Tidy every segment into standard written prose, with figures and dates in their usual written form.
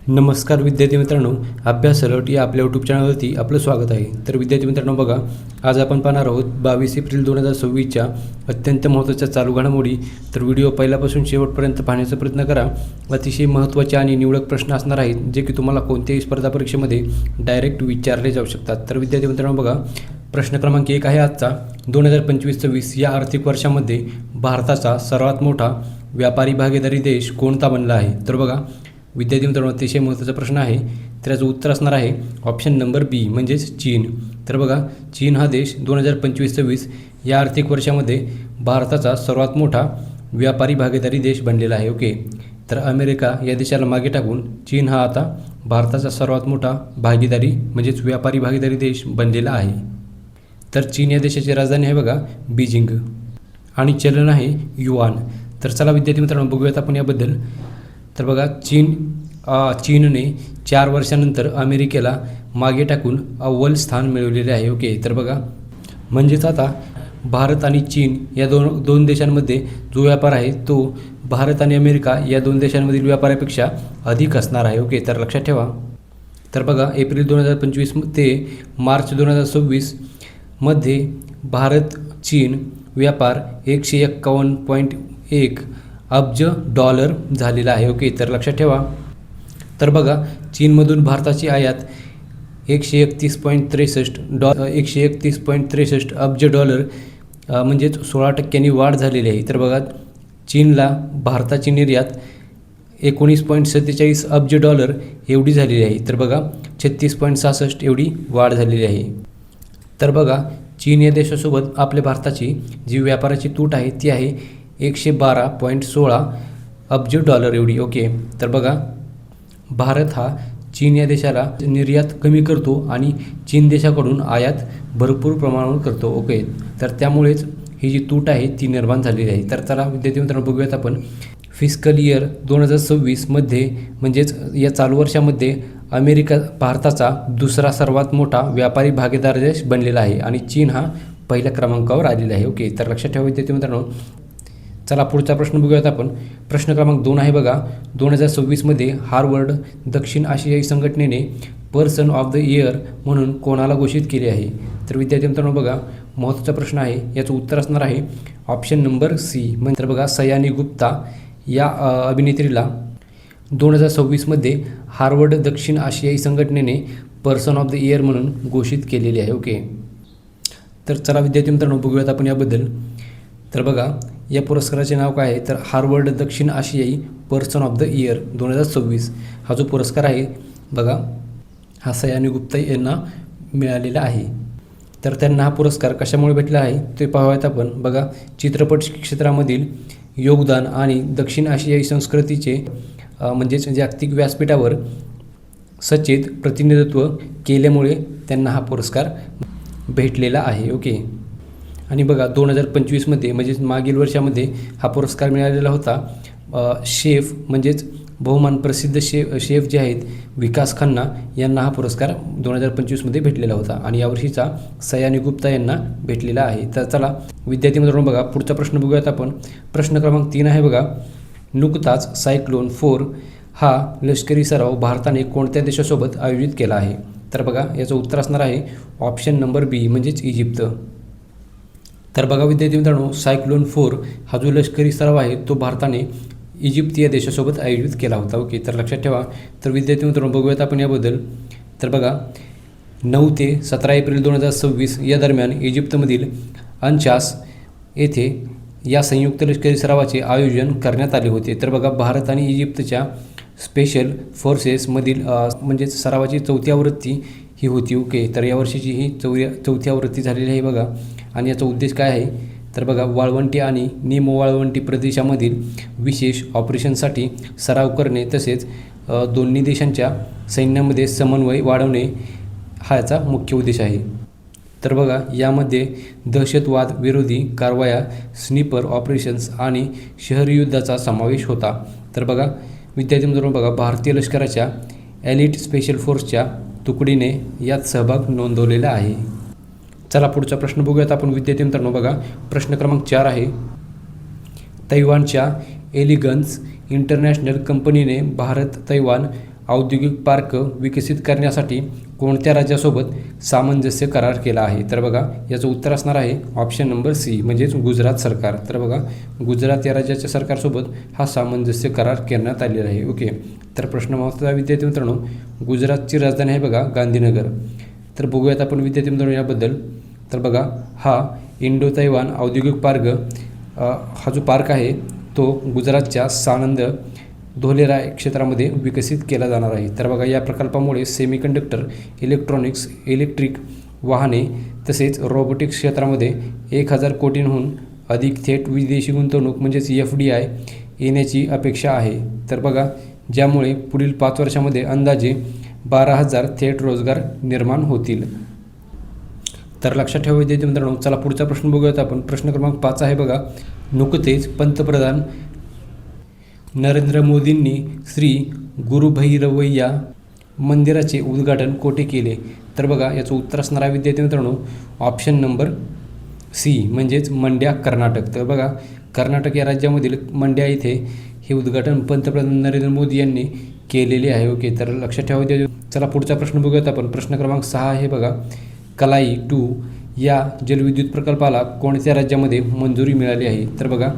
नमस्कार विद्यार्थी मित्रांनो, अभ्यास अलर्ट या आपल्या यूट्यूब चॅनलवरती आपलं स्वागत आहे. तर विद्यार्थी मित्रांनो बघा, आज आपण पाहणार आहोत 22 एप्रिल 2026च्या अत्यंत महत्त्वाच्या चालू घडामोडी. तर व्हिडिओ पहिल्यापासून शेवटपर्यंत पाहण्याचा प्रयत्न करा. अतिशय महत्त्वाचे आणि निवडक प्रश्न असणार आहेत जे की तुम्हाला कोणत्याही स्पर्धा परीक्षेमध्ये डायरेक्ट विचारले जाऊ शकतात. तर विद्यार्थी मित्रांनो बघा, प्रश्न क्रमांक 1 आहे आजचा. 2025-26 या आर्थिक वर्षामध्ये भारताचा सर्वात मोठा व्यापारी भागीदारी देश कोणता बनला आहे? तर बघा विद्यार्थी मित्रांनो, अतिशय महत्त्वाचा प्रश्न आहे. तर याचं उत्तर असणार आहे ऑप्शन नंबर बी म्हणजेच चीन. तर बघा, चीन हा देश 2025-26 या आर्थिक वर्षामध्ये भारताचा सर्वात मोठा व्यापारी भागीदारी देश बनलेला आहे. ओके, तर अमेरिका या देशाला मागे टाकून चीन हा आता भारताचा सर्वात मोठा भागीदारी म्हणजेच व्यापारी भागीदारी देश बनलेला आहे. तर चीन या देशाची राजधानी आहे बघा बीजिंग आणि चलन आहे युआन. तर चला विद्यार्थी मित्रांनो बघूयात आपण याबद्दल. तर बघा, चीनने 4 वर्षानंतर अमेरिकेला मागे टाकून अव्वल स्थान मिळवलेले आहे. ओके, तर बघा म्हणजेच आता भारत आणि चीन या दोन देशांमध्ये जो व्यापार आहे तो भारत आणि अमेरिका या 2 देशांमधील व्यापारापेक्षा अधिक असणार आहे. ओके, तर लक्षात ठेवा. तर बघा, एप्रिल 2025 ते मार्च 2026 मध्ये भारत चीन व्यापार 151.1 अब्ज डॉलर झालेला आहे. ओके, तर लक्षात ठेवा. तर बघा, चीनमधून भारताची आयात 131.63 अब्ज डॉलर म्हणजेच 16% वाढ झालेली आहे. तर बघा, चीनला भारताची निर्यात 19.47 अब्ज डॉलर एवढी झालेली आहे. तर बघा, 36.66 एवढी वाढ झालेली आहे. तर बघा, चीन या देशासोबत आपल्या भारताची जी व्यापाराची तूट आहे ती आहे 112.16 अब्ज डॉलर एवढी. ओके, तर बघा, भारत हा चीन या देशाला निर्यात कमी करतो आणि चीन देशाकडून आयात भरपूर प्रमाणावर करतो. ओके, तर त्यामुळेच ही जी तूट आहे ती निर्माण झालेली आहे. तर चला विद्यार्थी मित्रांनो बघूयात आपण. फिस्कल इयर 2026मध्ये म्हणजेच या चालू वर्षामध्ये अमेरिका भारताचा दुसरा सर्वात मोठा व्यापारी भागीदार देश बनलेला आहे आणि चीन हा पहिल्या क्रमांकावर आलेला आहे. ओके, तर लक्षात ठेवा विद्यार्थी मित्रांनो. चला पुढचा प्रश्न बघूयात आपण. प्रश्न क्रमांक 2 आहे बघा, 2026मध्ये हार्वर्ड दक्षिण आशियाई संघटनेने पर्सन ऑफ द इयर म्हणून कोणाला घोषित केले आहे? तर विद्यार्थी मित्रांनो बघा, महत्त्वाचा प्रश्न आहे. याचं उत्तर असणार आहे ऑप्शन नंबर सी. म्हणजे तर बघा, सयानी गुप्ता या अभिनेत्रीला 2026मध्ये हार्वर्ड दक्षिण आशियाई संघटनेने पर्सन ऑफ द इयर म्हणून घोषित केलेले आहे. ओके, तर चला विद्यार्थी मित्रांनो बघूयात आपण याबद्दल. तर बघा, या पुरस्काराचे नाव काय आहे? तर हार्वर्ड दक्षिण आशियाई पर्सन ऑफ द इयर 2026 हा जो पुरस्कार आहे बघा, हा सयानी गुप्ता यांना मिळालेला आहे. तर त्यांना हा पुरस्कार कशामुळे भेटला आहे ते पाहूयात आपण. बघा, चित्रपट क्षेत्रामधील योगदान आणि दक्षिण आशियाई संस्कृतीचे म्हणजेच जागतिक व्यासपीठावर सचेत प्रतिनिधित्व केल्यामुळे त्यांना हा पुरस्कार भेटलेला आहे. ओके, आणि बघा 2025मध्ये म्हणजेच मागील वर्षामध्ये हा पुरस्कार मिळालेला होता शेफ म्हणजेच बहुमान प्रसिद्ध शेफ जे आहेत विकास खन्ना यांना हा पुरस्कार 2025मध्ये भेटलेला होता आणि यावर्षीचा सयानी गुप्ता यांना भेटलेला आहे. तर चला विद्यार्थी मित्रांनो बघा, पुढचा प्रश्न बघूयात आपण. प्रश्न क्रमांक 3 आहे बघा, नुकताच सायक्लोन 4 हा लष्करी सराव भारताने कोणत्या देशासोबत आयोजित केला आहे? तर बघा, याचं उत्तर असणार आहे ऑप्शन नंबर बी म्हणजेच इजिप्त. तर बघा विद्यार्थी मित्रांनो, सायक्लोन 4 हा जो लष्करी सराव आहे तो भारताने इजिप्त या देशासोबत आयोजित केला होता. ओके, तर लक्षात ठेवा. तर विद्यार्थी मित्रांनो बघूयात आपण याबद्दल. तर बघा, 9 ते 17 एप्रिल 2026 या दरम्यान इजिप्तमधील अंचास येथे या संयुक्त लष्करी सरावाचे आयोजन करण्यात आले होते. तर बघा, भारत आणि इजिप्तच्या स्पेशल फोर्सेसमधील म्हणजेच सरावाची 4थी आवृत्ती ही होती. ओके, तर यावर्षीची ही 4थी आवृत्ती झालेली आहे बघा. आणि याचा उद्देश काय आहे? तर बघा, वाळवंटी आणि निम वाळवंटी प्रदेशामधील विशेष ऑपरेशनसाठी सराव करणे तसेच दोन्ही देशांच्या सैन्यामध्ये समन्वय वाढवणे हा याचा मुख्य उद्देश आहे. तर बघा, यामध्ये दहशतवाद विरोधी कारवाया, स्निपर ऑपरेशन्स आणि शहरी युद्धाचा समावेश होता. तर बघा विद्यार्थी मित्रांनो बघा, भारतीय लष्कराच्या एलिट स्पेशल फोर्सच्या तुकडीने यात सहभाग नोंदवलेला आहे. चला पुढचा प्रश्न बघूयात आपण विद्यार्थी मित्रांनो बघा. प्रश्न क्रमांक 4 आहे, तैवानच्या एलिगन्स इंटरनॅशनल कंपनीने भारत तैवान औद्योगिक पार्क विकसित करण्यासाठी कोणत्या राज्यासोबत सामंजस्य करार केला आहे? तर बघा याचं उत्तर असणार आहे ऑप्शन नंबर सी म्हणजेच गुजरात सरकार. तर बघा गुजरात या राज्याच्या सरकारसोबत हा सामंजस्य करार करण्यात आलेला आहे. ओके, तर प्रश्न महत्त्वाचा विद्यार्थी मित्रांनो, गुजरातची राजधानी आहे बघा गांधीनगर. तर बघूयात आपण विद्यार्थी मित्रांनो याबद्दल. तर बघा हा इंडो तैवान औद्योगिक पार्क हा जो पार्क आहे तो गुजरातच्या सानंद धोलेरा क्षेत्रामध्ये विकसित केला जाणार आहे. तर बघा या प्रकल्पामुळे सेमीकंडक्टर, इलेक्ट्रॉनिक्स, इलेक्ट्रिक वाहने तसेच रोबोटिक्स क्षेत्रामध्ये 1000 कोटींहून अधिक थेट विदेशी गुंतवणूक म्हणजेच FDI येण्याची अपेक्षा आहे. तर बघा ज्यामुळे पुढील 5 वर्षामध्ये अंदाजे 12,000 थेट रोजगार निर्माण होतील. तर लक्षात ठेवा विद्यार्थी मित्रांनो. चला पुढचा प्रश्न बघूयात आपण. प्रश्न क्रमांक 5 आहे बघा, नुकतेच पंतप्रधान नरेंद्र मोदींनी श्री गुरुभैरवय्या मंदिराचे उद्घाटन कोठे केले? तर बघा याचं उत्तर असणार आहे विद्यार्थी मित्रांनो ऑप्शन नंबर सी म्हणजेच मंड्या, कर्नाटक. तर बघा कर्नाटक या राज्यामधील मंड्या येथे हे उद्घाटन पंतप्रधान नरेंद्र मोदी यांनी केलेले आहे. ओके, तर लक्षात ठेवा विद्यार्थी. चला पुढचा प्रश्न बघूयात आपण. प्रश्न क्रमांक 6 आहे बघा, कलाई 2 या जलविद्युत प्रकल्पाला कोणत्या राज्यामध्ये मंजुरी मिळाली आहे? तर बघा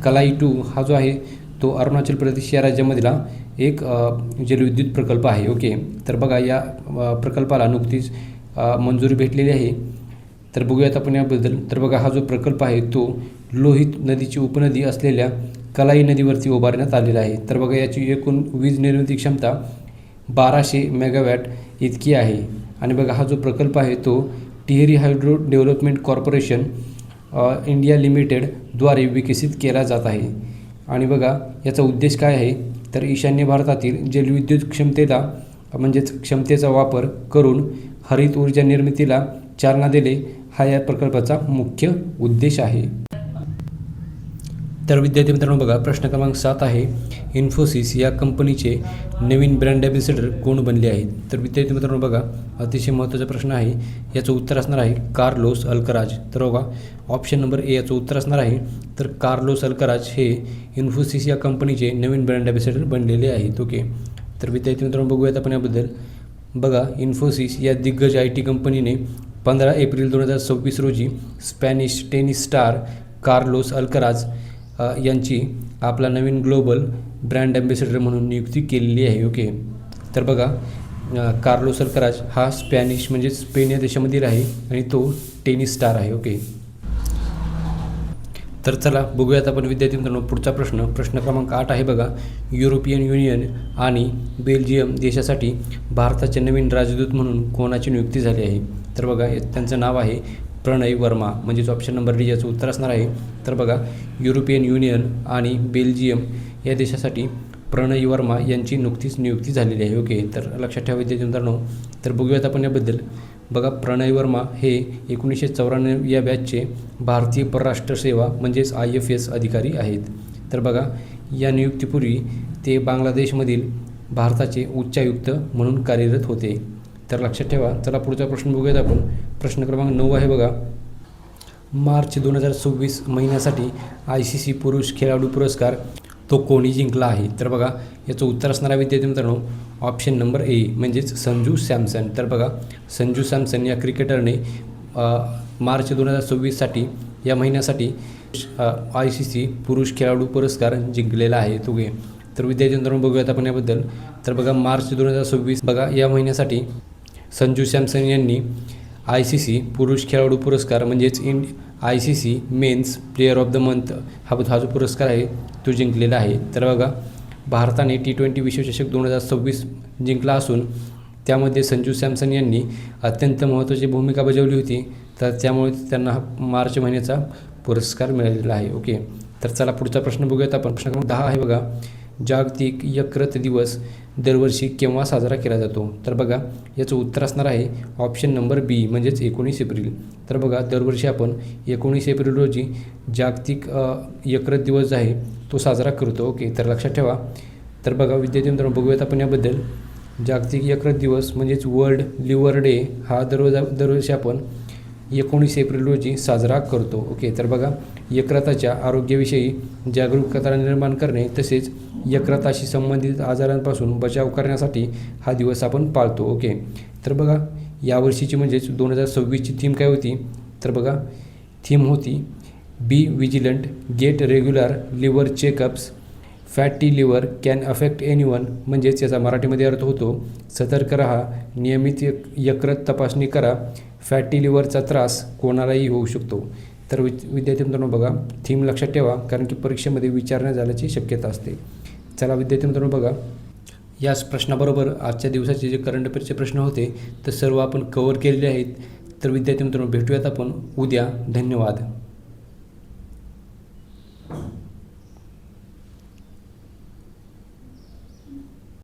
कलाई 2 हा जो आहे तो अरुणाचल प्रदेश या राज्यामधला एक जलविद्युत प्रकल्प आहे. ओके, तर बघा या प्रकल्पाला नुकतीच मंजुरी भेटलेली आहे. तर बघूयात आपण याबद्दल. तर बघा हा जो प्रकल्प आहे तो लोहित नदीची उपनदी असलेल्या कलाई नदीवरती उभारण्यात आलेला आहे. तर बघा याची एकूण वीज निर्मिती क्षमता 1200 मेगावॅट इतकी आहे. आणि बघा हा जो प्रकल्प आहे तो Tehri hydro development corporation India लिमिटेडद्वारे विकसित केला जात आहे. आणि बघा याचा उद्देश काय आहे तर ईशान्य भारतातील जलविद्युत क्षमतेचा वापर करून हरित ऊर्जा निर्मितीला चालना देणे हा या प्रकल्पाचा मुख्य उद्देश आहे. तर विद्यार्थी मित्रांनो बघा प्रश्न क्रमांक 7 आहे, इन्फोसिस या कंपनीचे नवीन ब्रँड ॲम्बॅसेडर कोण बनले आहेत? तर विद्यार्थी मित्रांनो बघा अतिशय महत्त्वाचा प्रश्न आहे. याचं उत्तर असणार आहे कार्लोस अल्कराज. तर बघा ऑप्शन नंबर ए याचं उत्तर असणार आहे. तर कार्लोस अल्कराज हे इन्फोसिस या कंपनीचे नवीन ब्रँड ॲम्बॅसेडर बनलेले आहेत. ओके, तर विद्यार्थी मित्रांनो बघूयात आपण याबद्दल. बघा इन्फोसिस या दिग्गज IT कंपनीने 15 एप्रिल 2026 रोजी Spanish tennis star Carlos Alcaraz यांची आपला नवीन ग्लोबल ब्रँड ॲम्बॅसेडर म्हणून नियुक्ती केलेली आहे. ओके, तर बघा कार्लोस अल्कराज हा स्पॅनिश म्हणजे स्पेन या देशामधील आहे आणि तो टेनिस स्टार आहे. ओके, तर चला बघूयात आपण विद्यार्थी मित्रांनो पुढचा प्रश्न. प्रश्न क्रमांक 8 आहे बघा, युरोपियन युनियन आणि बेल्जियम देशासाठी भारताचे नवीन राजदूत म्हणून कोणाची नियुक्ती झाली आहे? तर बघा त्यांचं नाव आहे प्रणय वर्मा म्हणजेच ऑप्शन नंबर डी याचं उत्तर असणार आहे. तर बघा युरोपियन युनियन आणि बेल्जियम या देशासाठी प्रणय वर्मा यांची नुकतीच नियुक्ती झालेली आहे. ओके, तर लक्षात ठेवा विद्यार्थी मित्रांनो. तर बघूयात आपण याबद्दल. बघा प्रणय वर्मा हे 1994 या बॅचचे भारतीय परराष्ट्र सेवा म्हणजेच IFS अधिकारी आहेत. तर बघा या नियुक्तीपूर्वी ते बांगलादेशमधील भारताचे उच्चायुक्त म्हणून कार्यरत होते. तर लक्षात ठेवा. चला पुढचा प्रश्न बघूयात आपण. प्रश्न क्रमांक 9 आहे बघा, मार्च 2026 महिन्यासाठी ICC पुरुष खेळाडू पुरस्कार तो कोणी जिंकला आहे? तर बघा याचं उत्तर असणार आहे विद्यार्थी मित्रांनो ऑप्शन नंबर ए म्हणजेच संजू सॅमसन. तर बघा संजू सॅमसन या क्रिकेटरने मार्च 2026 या महिन्यासाठी ICC पुरुष खेळाडू पुरस्कार जिंकलेला आहे. ओके, तर विद्यार्थी मित्रांनो बघूयात आपण याबद्दल. तर बघा मार्च 2026 बघा या महिन्यासाठी संजू सॅमसन यांनी ICC पुरुष खेळाडू पुरस्कार म्हणजेच ICC men's player of the month हा जो पुरस्कार आहे तो जिंकलेला आहे. तर बघा भारताने T20 विश्वचषक 2026 जिंकला असून त्यामध्ये संजू सॅमसन यांनी अत्यंत महत्त्वाची भूमिका बजावली होती. तर त्यामुळे त्यांना मार्च महिन्याचा पुरस्कार मिळालेला आहे. ओके, तर चला पुढचा प्रश्न बघूयात आपण. प्रश्न क्रमांक 10 आहे बघा, जागतिक यकृत दिवस दरवर्षी केव्हा साजरा केला जातो? तर बघा याचं उत्तर असणार आहे ऑप्शन नंबर बी म्हणजेच 19 एप्रिल. तर बघा दरवर्षी आपण 19 एप्रिल रोजी जागतिक यकृत दिवस आहे तो साजरा करतो. ओके, तर लक्षात ठेवा. तर बघा विद्यार्थी मित्रांनो बघूयात आपण याबद्दल. जागतिक यकृत दिवस म्हणजेच वर्ल्ड लिव्हर डे हा दरवर्षी आपण 19 एप्रिल रोजी साजरा करतो. ओके, तर बघा यकृताच्या आरोग्याविषयी जागरूकता निर्माण करणे तसेच यकृताशी संबंधित आजारांपासून बचाव करण्यासाठी हा दिवस आपण पाळतो. ओके, तर बघा यावर्षीची म्हणजेच 2026ची थीम काय होती, तर बघा थीम होती be vigilant, get regular liver checkups, fatty liver can affect anyone. म्हणजेच याचा मराठीमध्ये अर्थ होतो सतर्क राहा, नियमित यकृत तपासणी करा, फॅटी लिव्हरचा त्रास कोणालाही होऊ शकतो. तर विद्यार्थी मित्रांनो बघा थीम लक्षात ठेवा, कारण की परीक्षेमध्ये विचारण्यात झाल्याची शक्यता असते. चला विद्यार्थी मित्रांनो बघा याच प्रश्नाबरोबर आजच्या दिवसाचे जे करंट अफेअरचे प्रश्न होते तर सर्व आपण कव्हर केलेले आहेत. तर विद्यार्थी मित्रांनो भेटूयात आपण उद्या. धन्यवाद.